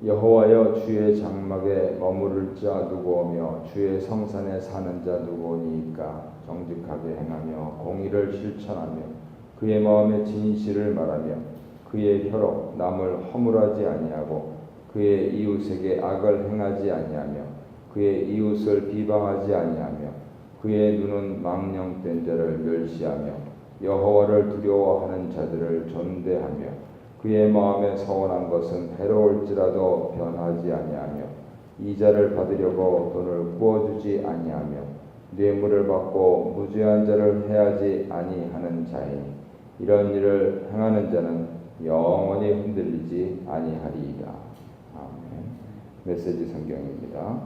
여호와여, 주의 장막에 머무를 자 누구오며 주의 성산에 사는 자 누구오니이까. 정직하게 행하며 공의를 실천하며 그의 마음에 진실을 말하며 그의 혀로 남을 허물하지 아니하고 그의 이웃에게 악을 행하지 아니하며 그의 이웃을 비방하지 아니하며 그의 눈은 망령된 자를 멸시하며 여호와를 두려워하는 자들을 존대하며 그의 마음에 서원한 것은 해로울지라도 변하지 아니하며 이자를 받으려고 돈을 구워주지 아니하며 뇌물을 받고 무죄한 자를 해하지 아니하는 자이니 이런 일을 행하는 자는 영원히 흔들리지 아니하리이다. 아멘. 메시지 성경입니다.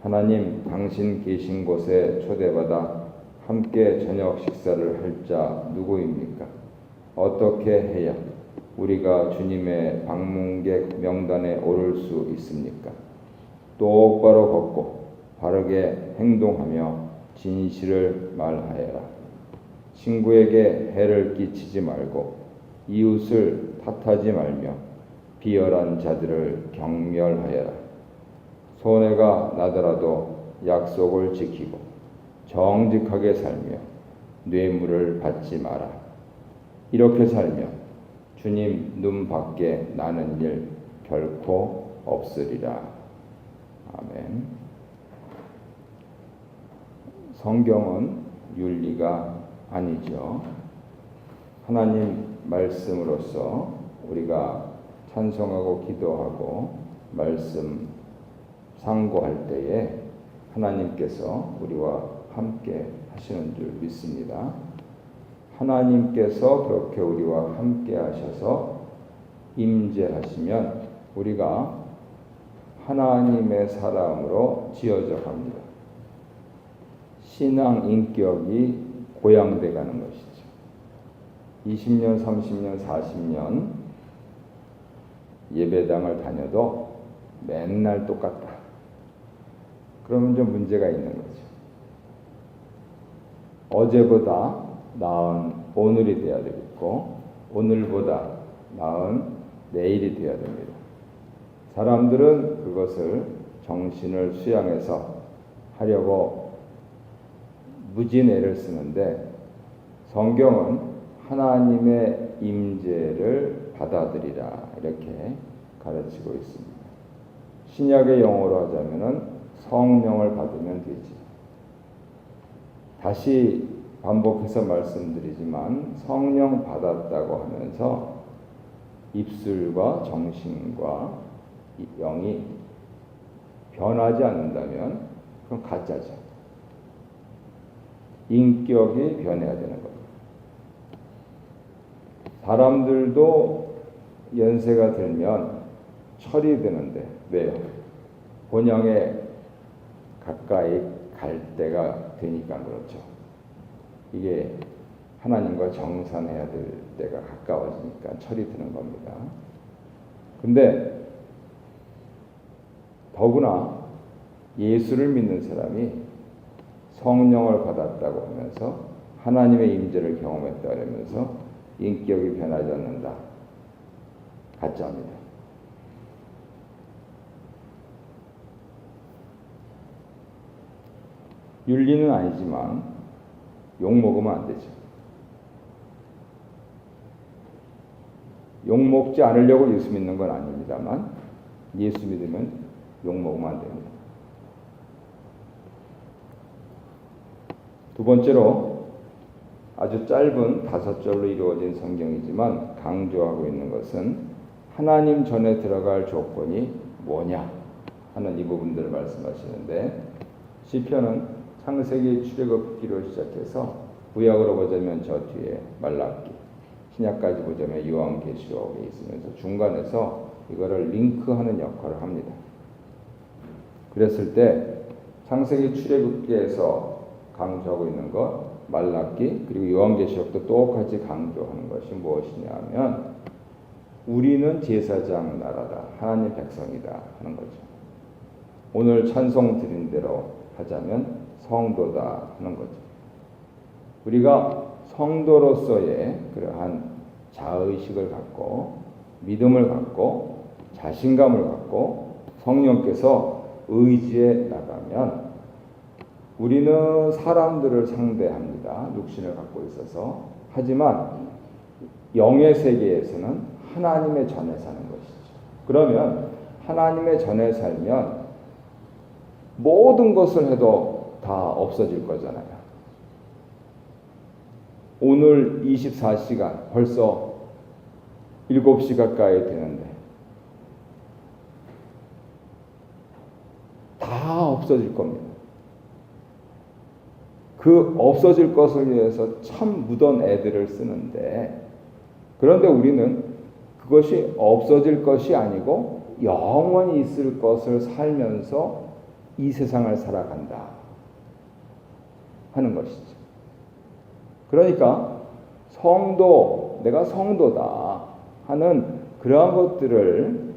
하나님, 당신 계신 곳에 초대받아 함께 저녁 식사를 할 자 누구입니까? 어떻게 해야 우리가 주님의 방문객 명단에 오를 수 있습니까? 똑바로 걷고 바르게 행동하며 진실을 말하여라. 친구에게 해를 끼치지 말고 이웃을 탓하지 말며 비열한 자들을 경멸하여라. 손해가 나더라도 약속을 지키고 정직하게 살며 뇌물을 받지 마라. 이렇게 살며 주님 눈 밖에 나는 일 결코 없으리라. 아멘. 성경은 윤리가 아니죠. 하나님 말씀으로서 우리가 찬송하고 기도하고 말씀 상고할 때에 하나님께서 우리와 함께 하시는 줄 믿습니다. 하나님께서 그렇게 우리와 함께 하셔서 임재하시면 우리가 하나님의 사람으로 지어져 갑니다. 신앙 인격이 고양돼 가는 것이죠. 20년, 30년, 40년 예배당을 다녀도 맨날 똑같다. 그러면 좀 문제가 있는 거죠. 어제보다 나은 오늘이 되어야 되겠고 오늘보다 나은 내일이 되어야 됩니다. 사람들은 그것을 정신을 수양해서 하려고 무진 애를 쓰는데 성경은 하나님의 임재를 받아들이라 이렇게 가르치고 있습니다. 신약의 용어로 하자면은 성령을 받으면 되지. 다시 반복해서 말씀드리지만 성령 받았다고 하면서 입술과 정신과 영이 변하지 않는다면 그건 가짜죠. 인격이 변해야 되는 겁니다. 사람들도 연세가 들면 철이 드는데 왜요? 본향에 가까이 갈 때가 되니까 그렇죠. 이게 하나님과 정산해야 될 때가 가까워지니까 철이 드는 겁니다. 근데 더구나 예수를 믿는 사람이 성령을 받았다고 하면서 하나님의 임재를 경험했다 그러면서 인격이 변하지 않는다. 가짜입니다. 윤리는 아니지만 욕 먹으면 안 되죠. 욕 먹지 않으려고 예수 믿는 건 아닙니다만 예수 믿으면 욕 먹으면 안 됩니다. 두 번째로 아주 짧은 5절로 이루어진 성경이지만 강조하고 있는 것은 하나님 전에 들어갈 조건이 뭐냐 하는 이 부분들을 말씀하시는데 시편은 창세기 출애굽기로 시작해서 구약으로 보자면 저 뒤에 말라기, 신약까지 보자면 요한계시록에 있으면서 중간에서 이거를 링크하는 역할을 합니다. 그랬을 때 창세기 출애굽기에서 강조하고 있는 것, 말라기 그리고 요한계시록도 똑같이 강조하는 것이 무엇이냐 하면 우리는 제사장 나라다, 하나님 백성이다 하는 거죠. 오늘 찬송 드린 대로 하자면 성도다 하는 거죠. 우리가 성도로서의 그러한 자의식을 갖고 믿음을 갖고 자신감을 갖고 성령께서 의지해 나가면 우리는 사람들을 상대합니다. 육신을 갖고 있어서. 하지만 영의 세계에서는 하나님의 전에 사는 것이죠. 그러면 하나님의 전에 살면 모든 것을 해도 다 없어질 거잖아요. 오늘 24시간 벌써 7시 가까이 되는데 다 없어질 겁니다. 그 없어질 것을 위해서 참 무던 애들을 쓰는데, 그런데 우리는 그것이 없어질 것이 아니고 영원히 있을 것을 살면서 이 세상을 살아간다 하는 것이죠. 그러니까 성도, 내가 성도다 하는 그러한 것들을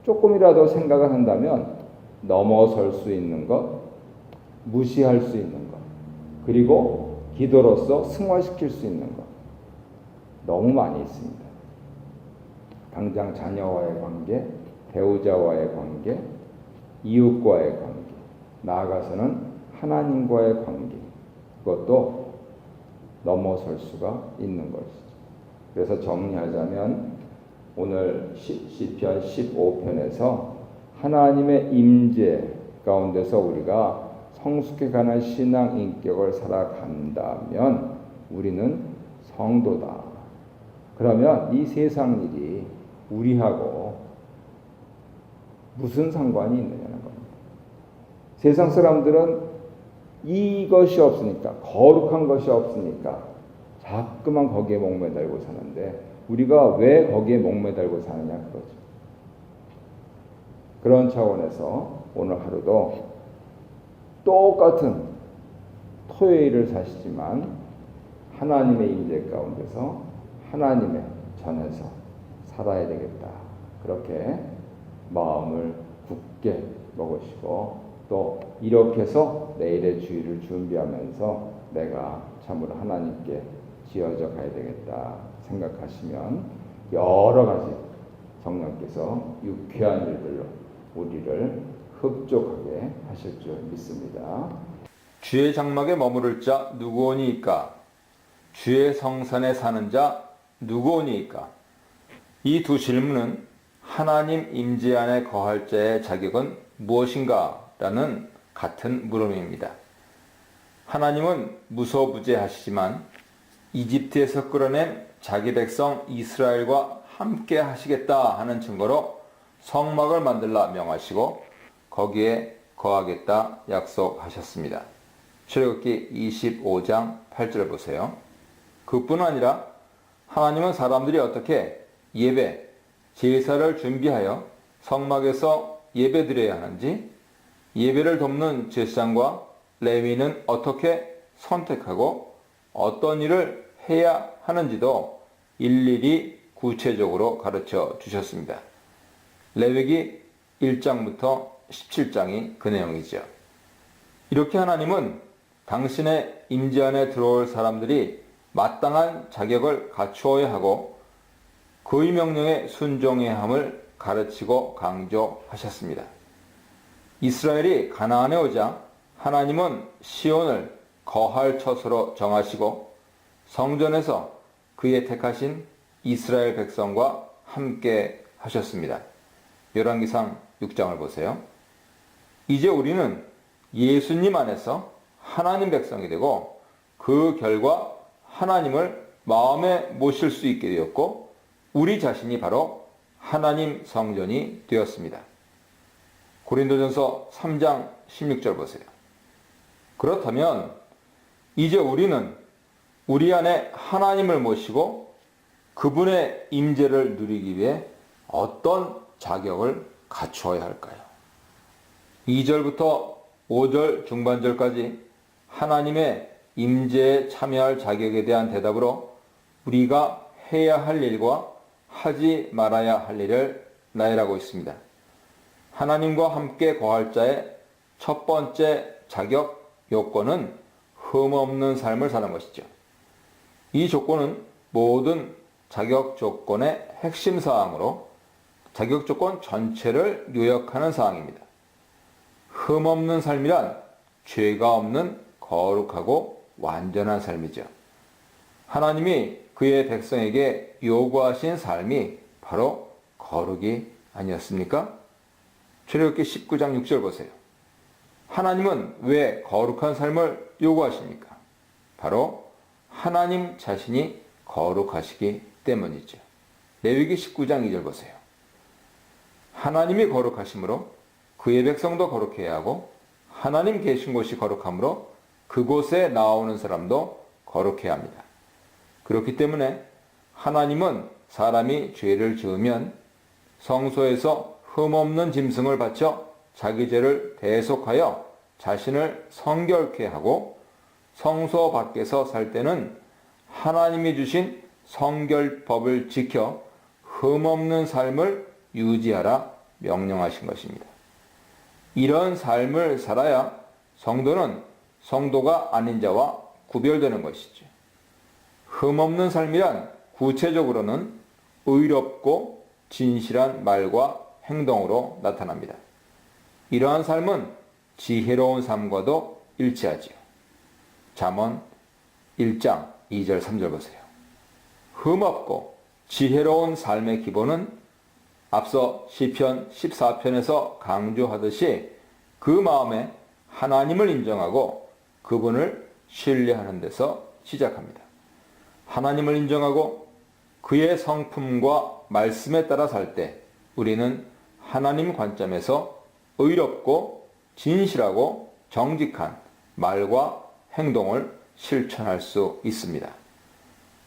조금이라도 생각을 한다면 넘어설 수 있는 것, 무시할 수 있는 것, 그리고 기도로서 승화시킬 수 있는 것 너무 많이 있습니다. 당장 자녀와의 관계, 배우자와의 관계, 이웃과의 관계, 나아가서는 하나님과의 관계, 그것도 넘어설 수가 있는 것이죠. 그래서 정리하자면 오늘 시편 15편에서 하나님의 임재 가운데서 우리가 성숙해가는 신앙 인격을 살아간다면 우리는 성도다. 그러면 이 세상 일이 우리하고 무슨 상관이 있느냐는 겁니다. 세상 사람들은 이것이 없으니까, 거룩한 것이 없으니까 자꾸만 거기에 목매달고 사는데 우리가 왜 거기에 목매달고 사느냐 그거죠. 그런 차원에서 오늘 하루도 똑같은 토요일을 사시지만 하나님의 임재 가운데서 하나님의 전에서 살아야 되겠다. 그렇게 마음을 굳게 먹으시고 또 이렇게 해서 내일의 주일을 준비하면서 내가 참으로 하나님께 지어져 가야 되겠다 생각하시면 여러 가지 성령께서 유쾌한 일들로 우리를 흡족하게 하실 줄 믿습니다. 주의 장막에 머무를 자 누구오니이까? 주의 성산에 사는 자 누구오니이까? 이 두 질문은 하나님 임재 안에 거할 자의 자격은 무엇인가? 라는 같은 물음입니다. 하나님은 무소부재하시지만 이집트에서 끌어낸 자기 백성 이스라엘과 함께 하시겠다 하는 증거로 성막을 만들라 명하시고 거기에 거하겠다 약속하셨습니다. 출애굽기 25장 8절 보세요. 그뿐 아니라 하나님은 사람들이 어떻게 예배, 제사를 준비하여 성막에서 예배드려야 하는지, 예배를 돕는 제사장과 레위는 어떻게 선택하고 어떤 일을 해야 하는지도 일일이 구체적으로 가르쳐 주셨습니다. 레위기 1장부터 17장이 그 내용이죠. 이렇게 하나님은 당신의 임재 안에 들어올 사람들이 마땅한 자격을 갖추어야 하고 그의 명령에 순종해야 함을 가르치고 강조하셨습니다. 이스라엘이 가나안에 오자 하나님은 시온을 거할 처소로 정하시고 성전에서 그의 택하신 이스라엘 백성과 함께 하셨습니다. 열왕기상 6장을 보세요. 이제 우리는 예수님 안에서 하나님 백성이 되고 그 결과 하나님을 마음에 모실 수 있게 되었고 우리 자신이 바로 하나님 성전이 되었습니다. 고린도전서 3장 16절 보세요. 그렇다면 이제 우리는 우리 안에 하나님을 모시고 그분의 임재를 누리기 위해 어떤 자격을 갖추어야 할까요? 2절부터 5절 중반절까지 하나님의 임재에 참여할 자격에 대한 대답으로 우리가 해야 할 일과 하지 말아야 할 일을 나열하고 있습니다. 하나님과 함께 거할 자의 첫 번째 자격 요건은 흠없는 삶을 사는 것이죠. 이 조건은 모든 자격 조건의 핵심 사항으로 자격 조건 전체를 요약하는 사항입니다. 흠없는 삶이란 죄가 없는 거룩하고 완전한 삶이죠. 하나님이 그의 백성에게 요구하신 삶이 바로 거룩이 아니었습니까? 출애굽기 19장 6절 보세요. 하나님은 왜 거룩한 삶을 요구하십니까? 바로 하나님 자신이 거룩하시기 때문이죠. 레위기 19장 2절 보세요. 하나님이 거룩하심으로 그의 백성도 거룩해야 하고 하나님 계신 곳이 거룩하므로 그곳에 나오는 사람도 거룩해야 합니다. 그렇기 때문에 하나님은 사람이 죄를 지으면 성소에서 흠없는 짐승을 바쳐 자기 죄를 대속하여 자신을 성결케 하고 성소 밖에서 살 때는 하나님이 주신 성결법을 지켜 흠없는 삶을 유지하라 명령하신 것입니다. 이런 삶을 살아야 성도는 성도가 아닌 자와 구별되는 것이죠. 흠없는 삶이란 구체적으로는 의롭고 진실한 말과 행동으로 나타납니다. 이러한 삶은 지혜로운 삶과도 일치하지요. 잠언 1장 2절 3절 보세요. 흠없고 지혜로운 삶의 기본은 앞서 시편 14편에서 강조하듯이 그 마음에 하나님을 인정하고 그분을 신뢰하는 데서 시작합니다. 하나님을 인정하고 그의 성품과 말씀에 따라 살 때 우리는 하나님 관점에서 의롭고 진실하고 정직한 말과 행동을 실천할 수 있습니다.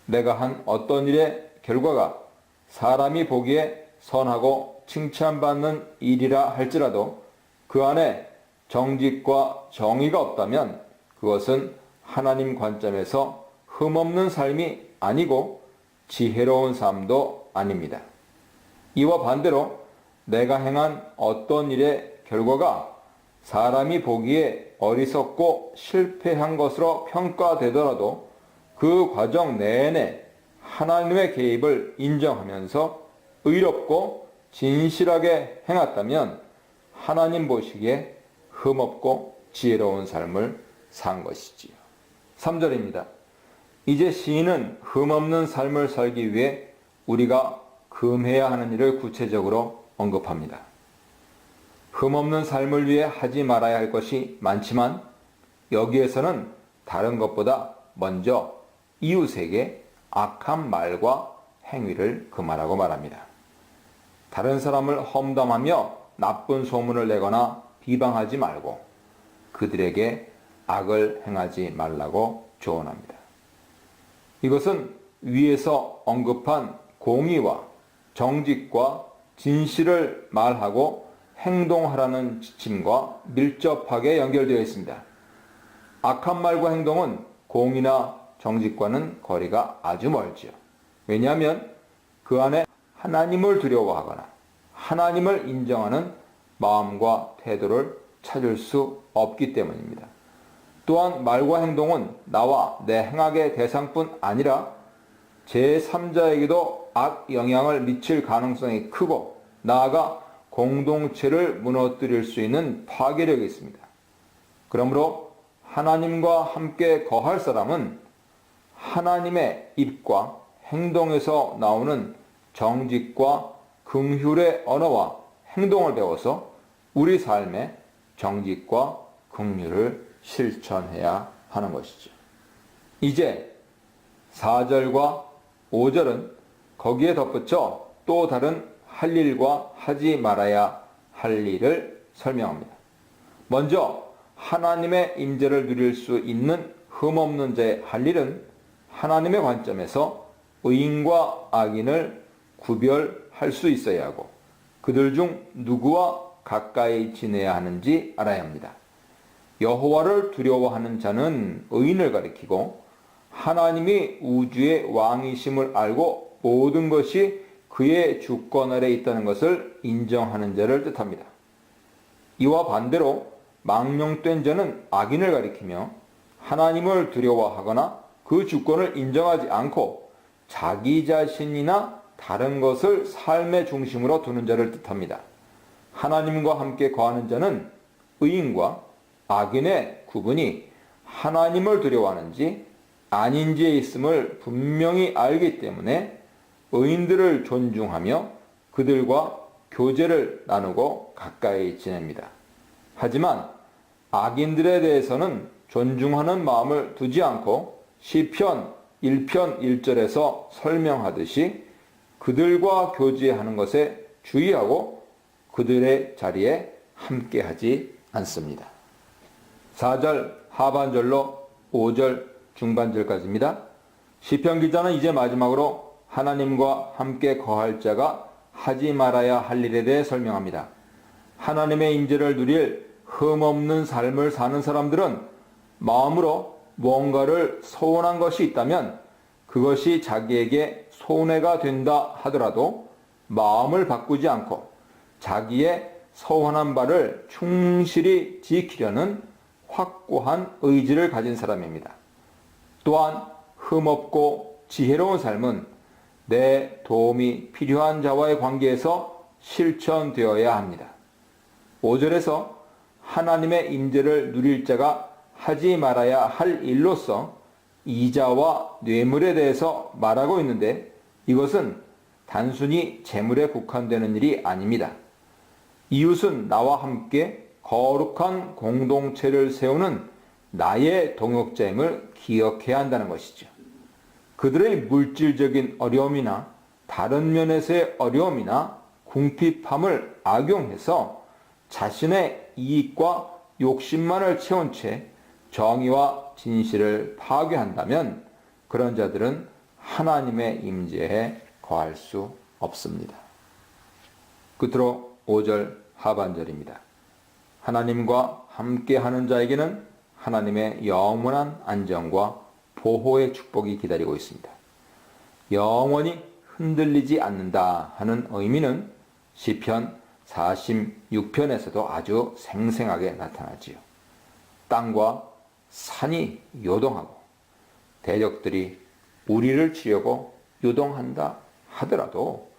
내가 한 어떤 일의 결과가 사람이 보기에 선하고 칭찬받는 일이라 할지라도 그 안에 정직과 정의가 없다면 그것은 하나님 관점에서 흠없는 삶이 아니고 지혜로운 삶도 아닙니다. 이와 반대로 내가 행한 어떤 일의 결과가 사람이 보기에 어리석고 실패한 것으로 평가되더라도 그 과정 내내 하나님의 개입을 인정하면서 의롭고 진실하게 행했다면 하나님 보시기에 흠없고 지혜로운 삶을 산 것이지요. 3절입니다. 이제 시인은 흠없는 삶을 살기 위해 우리가 금해야 하는 일을 구체적으로 언급합니다. 흠없는 삶을 위해 하지 말아야 할 것이 많지만 여기에서는 다른 것보다 먼저 이웃에게 악한 말과 행위를 금하라고 말합니다. 다른 사람을 험담하며 나쁜 소문을 내거나 비방하지 말고 그들에게 악을 행하지 말라고 조언합니다. 이것은 위에서 언급한 공의와 정직과 진실을 말하고 행동하라는 지침과 밀접하게 연결되어 있습니다. 악한 말과 행동은 공의나 정직과는 거리가 아주 멀지요. 왜냐하면 그 안에 하나님을 두려워하거나 하나님을 인정하는 마음과 태도를 찾을 수 없기 때문입니다. 또한 말과 행동은 나와 내 행악의 대상뿐 아니라 제3자에게도 악 영향을 미칠 가능성이 크고 나아가 공동체를 무너뜨릴 수 있는 파괴력이 있습니다. 그러므로 하나님과 함께 거할 사람은 하나님의 입과 행동에서 나오는 정직과 긍휼의 언어와 행동을 배워서 우리 삶에 정직과 긍휼을 실천해야 하는 것이죠. 이제 4절과 5절은 거기에 덧붙여 또 다른 할 일과 하지 말아야 할 일을 설명합니다. 먼저 하나님의 임재를 누릴 수 있는 흠없는 자의 할 일은 하나님의 관점에서 의인과 악인을 구별할 수 있어야 하고 그들 중 누구와 가까이 지내야 하는지 알아야 합니다. 여호와를 두려워하는 자는 의인을 가리키고 하나님이 우주의 왕이심을 알고 모든 것이 그의 주권 아래 있다는 것을 인정하는 자를 뜻합니다. 이와 반대로 망령된 자는 악인을 가리키며 하나님을 두려워하거나 그 주권을 인정하지 않고 자기 자신이나 다른 것을 삶의 중심으로 두는 자를 뜻합니다. 하나님과 함께 거하는 자는 의인과 악인의 구분이 하나님을 두려워하는지 아닌지에 있음을 분명히 알기 때문에 의인들을 존중하며 그들과 교제를 나누고 가까이 지냅니다. 하지만 악인들에 대해서는 존중하는 마음을 두지 않고 시편 1편 1절에서 설명하듯이 그들과 교제하는 것에 주의하고 그들의 자리에 함께하지 않습니다. 4절 하반절로 5절 중반절까지입니다. 시편 기자는 이제 마지막으로 하나님과 함께 거할 자가 하지 말아야 할 일에 대해 설명합니다. 하나님의 임재를 누릴 흠없는 삶을 사는 사람들은 마음으로 무언가를 소원한 것이 있다면 그것이 자기에게 손해가 된다 하더라도 마음을 바꾸지 않고 자기의 서원한 바를 충실히 지키려는 확고한 의지를 가진 사람입니다. 또한 흠없고 지혜로운 삶은 내 도움이 필요한 자와의 관계에서 실천되어야 합니다. 5절에서 하나님의 임재를 누릴 자가 하지 말아야 할 일로서 이자와 뇌물에 대해서 말하고 있는데 이것은 단순히 재물에 국한되는 일이 아닙니다. 이웃은 나와 함께 거룩한 공동체를 세우는 나의 동역자임을 기억해야 한다는 것이죠. 그들의 물질적인 어려움이나 다른 면에서의 어려움이나 궁핍함을 악용해서 자신의 이익과 욕심만을 채운 채 정의와 진실을 파괴한다면 그런 자들은 하나님의 임재에 거할 수 없습니다. 끝으로 5절 하반절입니다. 하나님과 함께하는 자에게는 하나님의 영원한 안정과 보호의 축복이 기다리고 있습니다. 영원히 흔들리지 않는다 하는 의미는 시편 46편에서도 아주 생생하게 나타나지요. 땅과 산이 요동하고 대적들이 우리를 치려고 요동한다 하더라도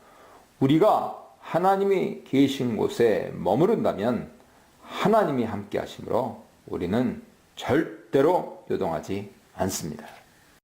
우리가 하나님이 계신 곳에 머무른다면 하나님이 함께 하심으로 우리는 절대로 요동하지 않습니다.